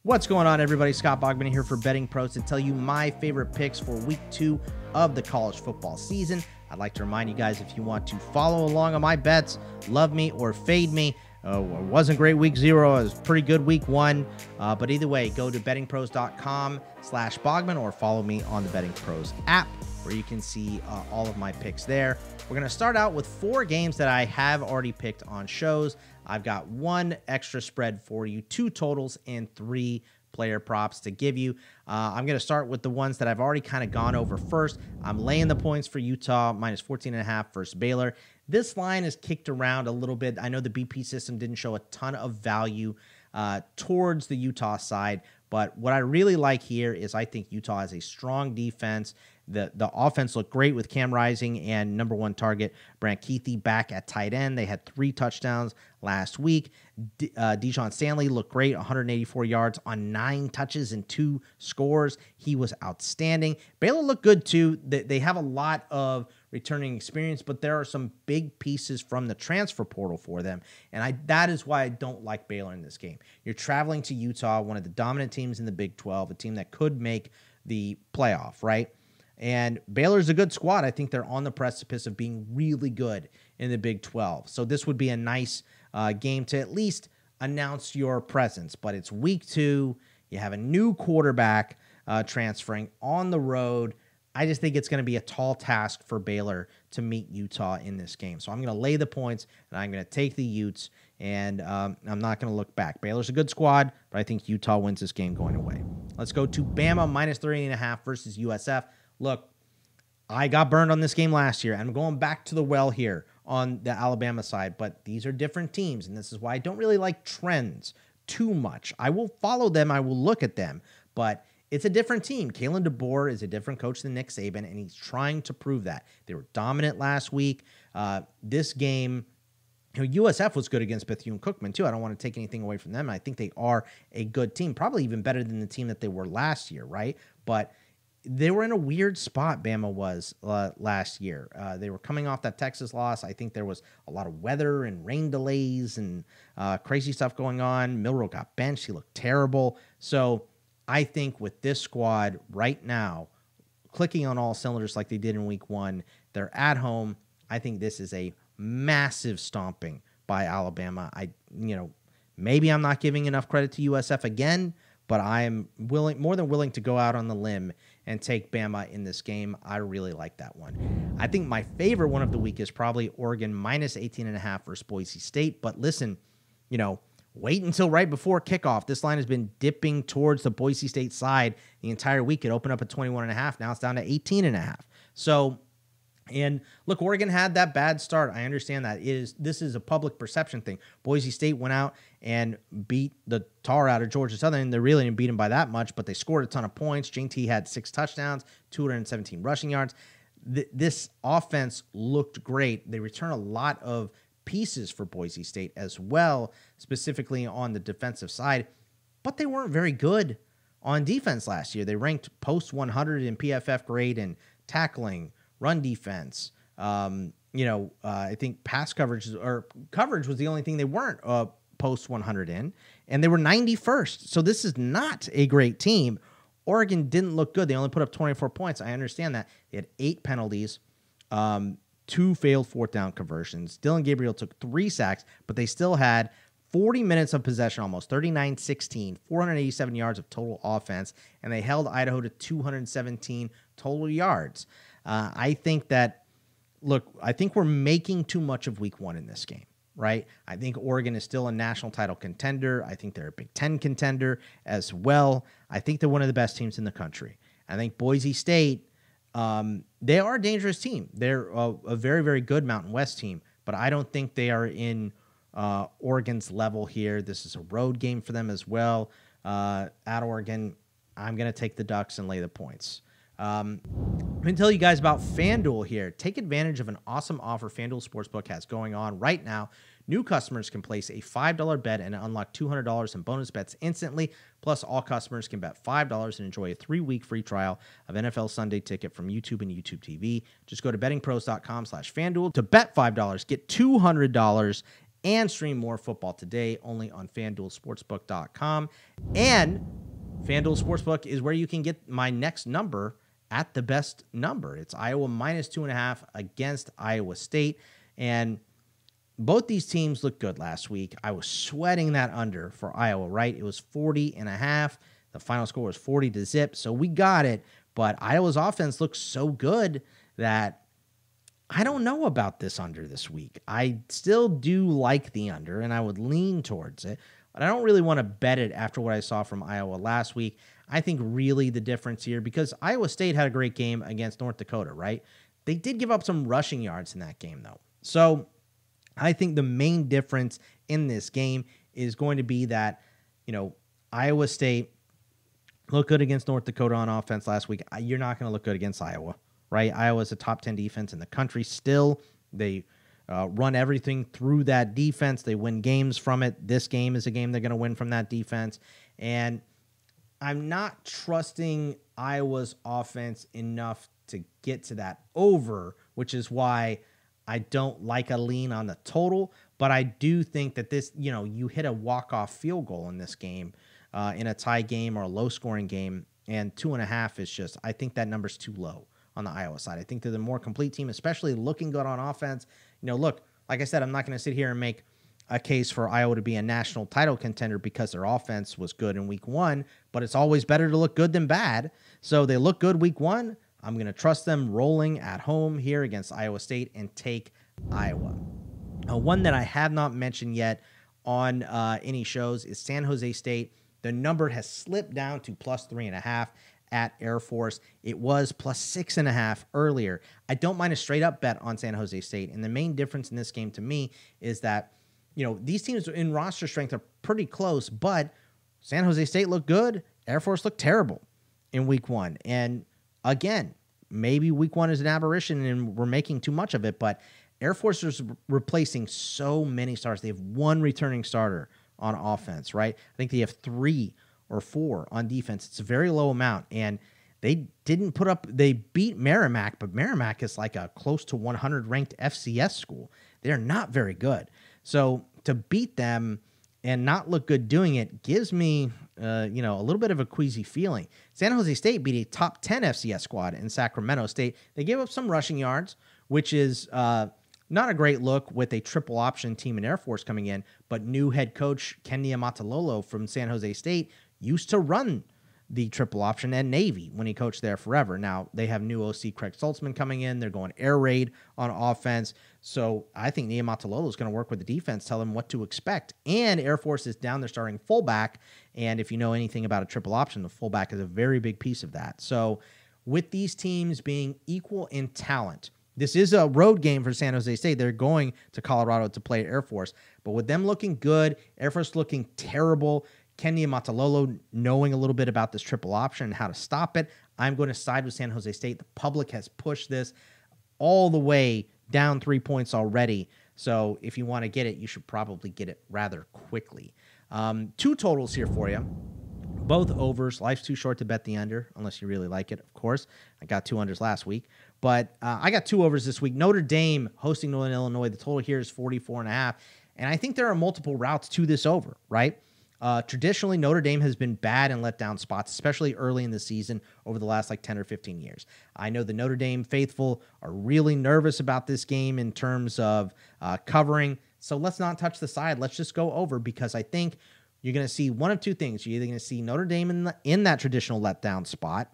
What's going on, everybody? Scott Bogman here for Betting Pros to tell you my favorite picks for week 2 of the college football season. I'd like to remind you guys, if you want to follow along on my bets, love me or fade me. It wasn't great week 0. It was pretty good week 1. But either way, go to bettingpros.com/Bogman or follow me on the Betting Pros app, where you can see all of my picks there. We're going to start out with 4 games that I have already picked on shows. I've got 1 extra spread for you, 2 totals, and 3 player props to give you. I'm going to start with the ones that I've already kind of gone over first. I'm laying the points for Utah, minus 14.5 versus Baylor. This line is kicked around a little bit. I know the BP system didn't show a ton of value towards the Utah side, but what I really like here is I think Utah has a strong defense. The offense looked great with Cam Rising and number 1 target Brant Kuithe back at tight end. They had 3 touchdowns last week. Dijon Stanley looked great, 184 yards on 9 touches and 2 scores. He was outstanding. Baylor looked good too. They have a lot of returning experience, but there are some big pieces from the transfer portal for them, and that is why I don't like Baylor in this game. You're traveling to Utah, one of the dominant teams in the Big 12, a team that could make the playoff, right? And Baylor's a good squad. I think they're on the precipice of being really good in the Big 12. So this would be a nice game to at least announce your presence. But it's week 2. You have a new quarterback transferring on the road. I just think it's going to be a tall task for Baylor to meet Utah in this game. So I'm going to lay the points, and I'm going to take the Utes, and I'm not going to look back. Baylor's a good squad, but I think Utah wins this game going away. Let's go to Bama, minus 30.5 versus USF. Look, I got burned on this game last year. I'm going back to the well here on the Alabama side, but these are different teams, and this is why I don't really like trends too much. I will follow them. I will look at them, but it's a different team. Kalen DeBoer is a different coach than Nick Saban, and he's trying to prove that. They were dominant last week. This game, USF was good against Bethune-Cookman, too. I don't want to take anything away from them. I think they are a good team, probably even better than the team that they were last year, right? But they were in a weird spot, Bama was last year. They were coming off that Texas loss. I think there was a lot of weather and rain delays and crazy stuff going on. Milroe got benched. He looked terrible. So I think with this squad right now, clicking on all cylinders like they did in week 1, they're at home. I think this is a massive stomping by Alabama. Maybe I'm not giving enough credit to USF again, but I am more than willing to go out on the limb and take Bama in this game. I really like that one. I think my favorite one of the week is probably Oregon, minus 18.5 versus Boise State. But listen, wait until right before kickoff. This line has been dipping towards the Boise State side the entire week. It opened up at 21.5. Now it's down to 18.5. So, and look, Oregon had that bad start. I understand that. This is a public perception thing. Boise State went out and beat the tar out of Georgia Southern. They really didn't beat them by that much, but they scored a ton of points. JT had 6 touchdowns, 217 rushing yards. This offense looked great. They return a lot of pieces for Boise State as well, specifically on the defensive side, but they weren't very good on defense last year. They ranked post 100 in PFF grade and tackling, run defense. I think pass coverage was the only thing they weren't post 100 in, and they were 91st. So this is not a great team. Oregon didn't look good. They only put up 24 points. I understand that. They had 8 penalties, 2 failed 4th down conversions. Dylan Gabriel took 3 sacks, but they still had 40 minutes of possession, almost 39-16, 487 yards of total offense, and they held Idaho to 217 total yards. I think we're making too much of week 1 in this game, right? I think Oregon is still a national title contender. I think they're a Big Ten contender as well. I think they're one of the best teams in the country. I think Boise State, they are a dangerous team. They're a very, very good Mountain West team, but I don't think they are in Oregon's level here. This is a road game for them as well. At Oregon, I'm going to take the Ducks and lay the points. I'm going to tell you guys about FanDuel here. Take advantage of an awesome offer FanDuel Sportsbook has going on right now. New customers can place a $5 bet and unlock $200 in bonus bets instantly. Plus, all customers can bet $5 and enjoy a 3-week free trial of NFL Sunday Ticket from YouTube and YouTube TV. Just go to bettingpros.com/FanDuel to bet $5. Get $200 and stream more football today only on FanDuelSportsbook.com. And FanDuel Sportsbook is where you can get my next number at the best number. It's Iowa -2.5 against Iowa State. And both these teams looked good last week. I was sweating that under for Iowa, right? It was 40.5. The final score was 40-0. So we got it. But Iowa's offense looks so good that I don't know about this under this week. I still do like the under, and I would lean towards it. But I don't really want to bet it after what I saw from Iowa last week. I think really the difference here, because Iowa State had a great game against North Dakota, right? They did give up some rushing yards in that game, though. So I think the main difference in this game is going to be that, Iowa State looked good against North Dakota on offense last week. You're not going to look good against Iowa, right? Iowa's a top 10 defense in the country still. They run everything through that defense. They win games from it. This game is a game they're going to win from that defense. And I'm not trusting Iowa's offense enough to get to that over, which is why I don't like a lean on the total. But I do think that this, you hit a walk-off field goal in this game, in a tie game or a low-scoring game, and 2.5 is just, I think that number's too low on the Iowa side. I think they're the more complete team, especially looking good on offense. Look, like I said, I'm not going to sit here and make a case for Iowa to be a national title contender because their offense was good in week 1, but it's always better to look good than bad. So they look good week 1. I'm going to trust them rolling at home here against Iowa State and take Iowa. One that I have not mentioned yet on any shows is San Jose State. The number has slipped down to +3.5 at Airforce. It was +6.5 earlier. I don't mind a straight up bet on San Jose State. And the main difference in this game to me is that, these teams in roster strength are pretty close, but San Jose State looked good. Airforce looked terrible in week 1. And again, maybe week 1 is an aberration and we're making too much of it, but Airforce is replacing so many stars. They have one returning starter on offense, right? I think they have 3 or 4 on defense. It's a very low amount. And they beat Merrimack, but Merrimack is like a close to 100 ranked FCS school. They're not very good. So to beat them and not look good doing it gives me, a little bit of a queasy feeling. San Jose State beat a top 10 FCS squad in Sacramento State. They gave up some rushing yards, which is not a great look with a triple option team in Airforce coming in, but new head coach Kenny Amatalolo from San Jose State used to run the triple option at Navy when he coached there forever. Now, they have new OC Craig Saltzman coming in. They're going air raid on offense. So I think Niumatalolo is going to work with the defense, tell them what to expect. And Airforce is down their starting fullback. And if you know anything about a triple option, the fullback is a very big piece of that. So with these teams being equal in talent, this is a road game for San Jose State. They're going to Colorado to play Airforce. But with them looking good, Airforce looking terrible, Kenny Matalolo knowing a little bit about this triple option and how to stop it, I'm going to side with San Jose State. The public has pushed this all the way down 3 points already. So if you want to get it, you should probably get it rather quickly. 2 totals here for you. Both overs. Life's too short to bet the under, unless you really like it, of course. I got 2 unders last week. But I got 2 overs this week. Notre Dame hosting Northern Illinois. The total here is 44.5. And I think there are multiple routes to this over, right? Traditionally, Notre Dame has been bad in letdown spots, especially early in the season over the last 10 or 15 years. I know the Notre Dame faithful are really nervous about this game in terms of covering. So let's not touch the side. Let's just go over, because I think you're going to see one of 2 things. You're either going to see Notre Dame in that traditional letdown spot,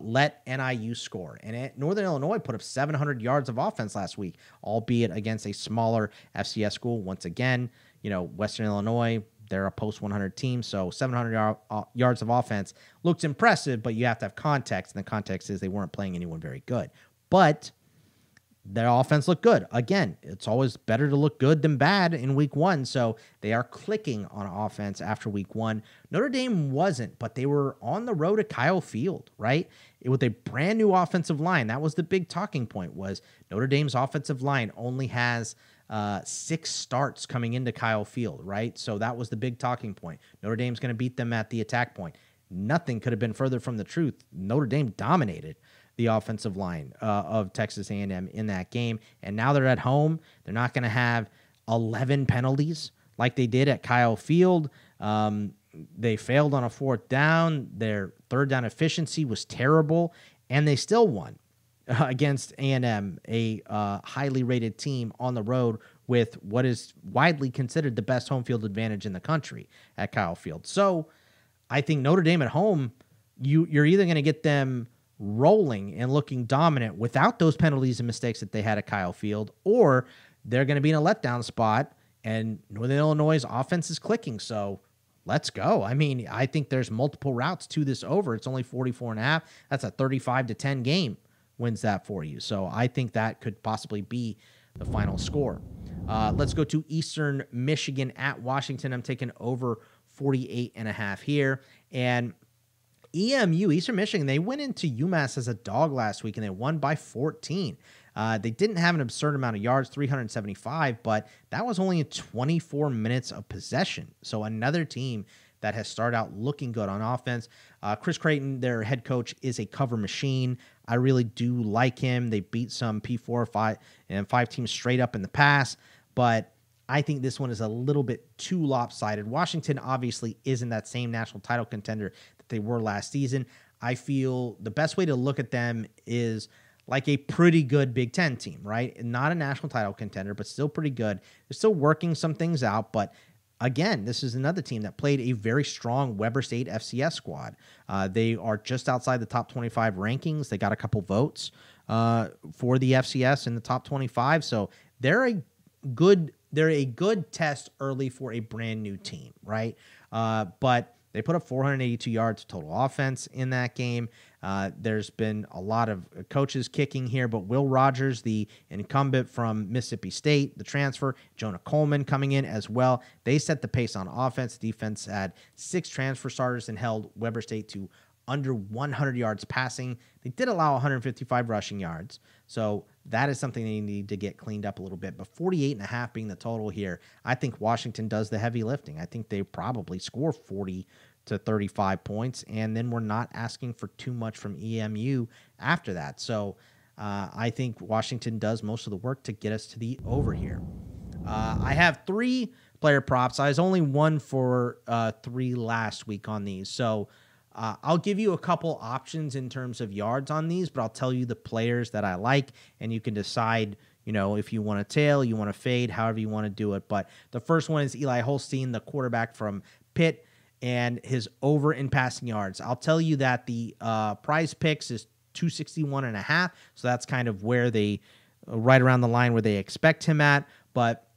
let NIU score. And Northern Illinois put up 700 yards of offense last week, albeit against a smaller FCS school. Once again, Western Illinois, they're a post-100 team, so 700 yards of offense looks impressive, but you have to have context, and the context is they weren't playing anyone very good. But their offense looked good. Again, it's always better to look good than bad in week 1, so they are clicking on offense after week 1. Notre Dame wasn't, but they were on the road at Kyle Field, right? With a brand new offensive line. That was the big talking point, was Notre Dame's offensive line only has 6 starts coming into Kyle Field, right? So that was the big talking point. Notre Dame's going to beat them at the attack point. Nothing could have been further from the truth. Notre Dame dominated the offensive line of Texas A&M in that game, and now they're at home. They're not going to have 11 penalties like they did at Kyle Field. They failed on a fourth down. Their third down efficiency was terrible, and they still won against A&M, a highly rated team on the road with what is widely considered the best home field advantage in the country at Kyle Field. So I think Notre Dame at home, you're either going to get them rolling and looking dominant without those penalties and mistakes that they had at Kyle Field, or they're going to be in a letdown spot, and Northern Illinois' offense is clicking. So let's go. I mean, I think there's multiple routes to this over. It's only 44.5. That's a 35-10 game wins that for you. So I think that could possibly be the final score. Let's go to Eastern Michigan at Washington. I'm taking over 48.5 here. And EMU, Eastern Michigan, they went into UMass as a dog last week, and they won by 14. They didn't have an absurd amount of yards, 375, but that was only 24 minutes of possession. So another team that has started out looking good on offense. Chris Creighton, their head coach, is a cover machine. I really do like him. They beat some P4, 5, and 5 teams straight up in the past, but I think this one is a little bit too lopsided. Washington obviously isn't that same national title contender that they were last season. I feel the best way to look at them is like a pretty good Big Ten team, right? Not a national title contender, but still pretty good. They're still working some things out, but again, this is another team that played a very strong Weber State FCS squad. They are just outside the top 25 rankings. They got a couple votes for the FCS in the top 25, so they're a good test early for a brand new team, right? But they put up 482 yards of total offense in that game. There's been a lot of coaches kicking here, but Will Rogers, the incumbent from Mississippi State, the transfer, Jonah Coleman coming in as well. They set the pace on offense. Defense had 6 transfer starters and held Weber State to under 100 yards passing. They did allow 155 rushing yards. So that is something they need to get cleaned up a little bit. But 48.5 being the total here, I think Washington does the heavy lifting. I think they probably score 40 to 35 points, and then we're not asking for too much from EMU after that. So I think Washington does most of the work to get us to the over here. I have 3 player props. I was only 1 for 3 last week on these. So I'll give you a couple options in terms of yards on these, but I'll tell you the players that I like, and you can decide, if you want to tail, you want to fade, however you want to do it. But the first one is Eli Holstein, the quarterback from Pitt, and his over in passing yards. I'll tell you that the prize picks is 261.5, so that's kind of where they, right around the line where they expect him at, but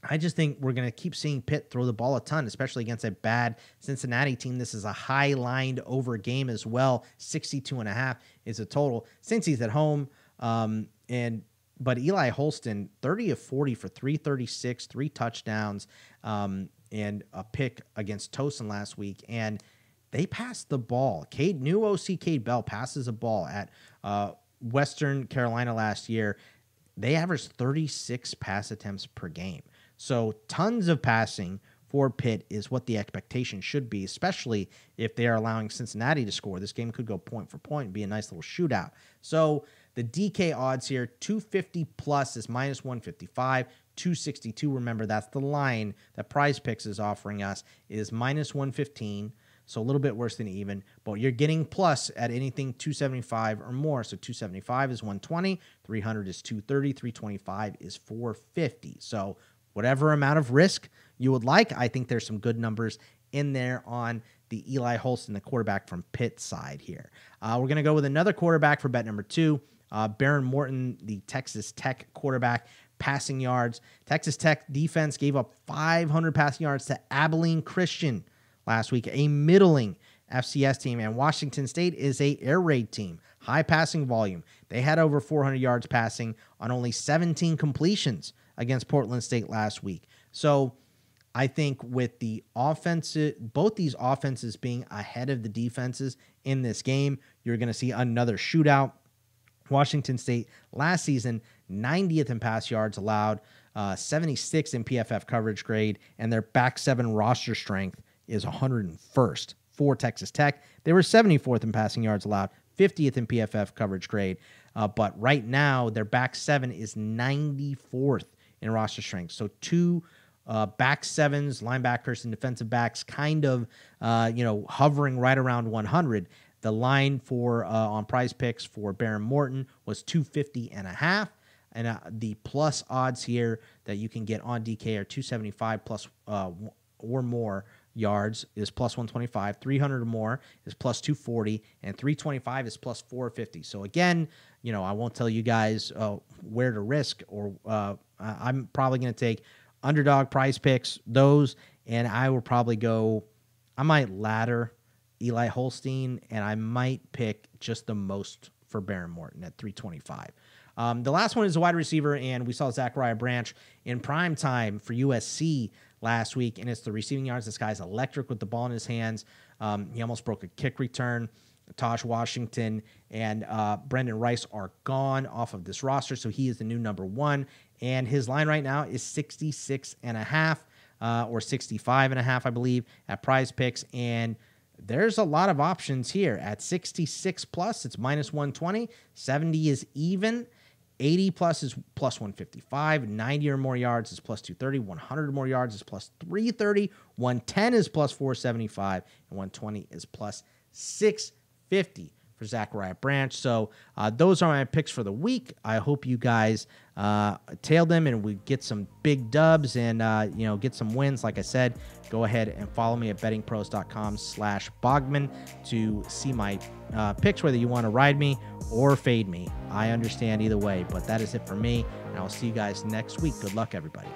I just think we're going to keep seeing Pitt throw the ball a ton, especially against a bad Cincinnati team. This is a high-lined over game as well. 62.5 is a total. Since he's at home, but Eli Holston, 30 of 40 for 336, 3 touchdowns, and a pick against Tosin last week. And they passed the ball. New OC Cade Bell passes a ball at Western Carolina last year. They averaged 36 pass attempts per game. So tons of passing for Pitt is what the expectation should be, especially if they are allowing Cincinnati to score. This game could go point for point and be a nice little shootout. So the DK odds here, 250 plus is minus 155. 262, remember that's the line that Prize Picks is offering us, is minus 115. So a little bit worse than even, but you're getting plus at anything 275 or more. So 275 is 120, 300 is 230, 325 is 450. So whatever amount of risk you would like, I think there's some good numbers in there on the Eli Holston, the quarterback from Pitt side here. We're going to go with another quarterback for bet number 2, Baron Morton, the Texas Tech quarterback. Passing yards. Texas Tech defense gave up 500 passing yards to Abilene Christian last week, a middling FCS team, and Washington State is a air raid team, high passing volume. They had over 400 yards passing on only 17 completions against Portland State last week. So I think with the both these offenses being ahead of the defenses in this game, you're going to see another shootout. Washington State last season, 90th in pass yards allowed, 76th in PFF coverage grade, and their back 7 roster strength is 101st for Texas Tech. They were 74th in passing yards allowed, 50th in PFF coverage grade, but right now their back 7 is 94th in roster strength. So 2 back sevens, linebackers, and defensive backs kind of, hovering right around 100. The line for on Prize Picks for Baron Morton was 250.5. And the plus odds here that you can get on DK are 275 plus or more yards is plus 125, 300 or more is plus 240, and 325 is plus 450. So again, I won't tell you guys where to risk, or I'm probably going to take underdog Prize Picks, those, and I will probably I might ladder Eli Holstein, and I might pick just the most for Baron Morton at 325. The last one is a wide receiver, and we saw Zachariah Branch in prime time for USC last week, and it's the receiving yards. This guy's electric with the ball in his hands. He almost broke a kick return. Taj Washington and Brendan Rice are gone off of this roster, so he is the new number 1, and his line right now is 66.5 or 65.5, I believe, at Prize Picks, and there's a lot of options here. At 66 plus, it's minus 120. 70 is even. 80 plus is plus 155. 90 or more yards is plus 230. 100 or more yards is plus 330. 110 is plus 475. And 120 is plus 650 for Zachariah Branch. So those are my picks for the week. I hope you guys tail them and we get some big dubs and get some wins. Like I said, go ahead and follow me at bettingpros.com/Bogman to see my picks, whether you want to ride me or fade me. I understand either way, but that is it for me, and I'll see you guys next week. Good luck, everybody.